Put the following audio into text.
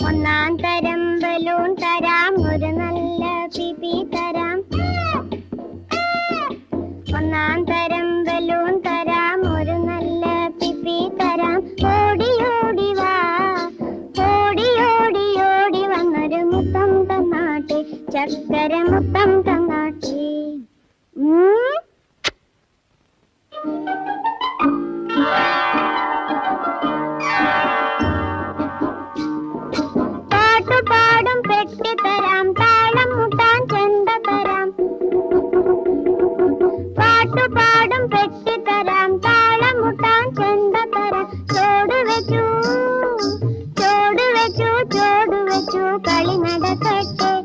ഒന്നാം തരം ബലൂൺ തരാം, ഒരു നല്ല പിപി തരാം. ഒന്നാം തരം ബലൂൺ തരാം, ഒരു നല്ല പിപി തരാം. ഓടി ഓടി വാ, ഓടി ഓടി ഓടി വന്നൊരു മുത്തം തന്നാട്ടെ, ചക്കര മുത്തം തന്നാട്ടെ. പാട്ടുപാടും പെട്ടി തരാം, താളം മുട്ടാൻ ചെണ്ട തരാം. പാട്ടുപാടും പെട്ടി തരാം, താളം മുട്ടാൻ ചെണ്ട തരാം. ചോട് വെച്ചു ചോട് വെച്ചു ചോട് വെച്ചു കളി നടക്കട്ടെ.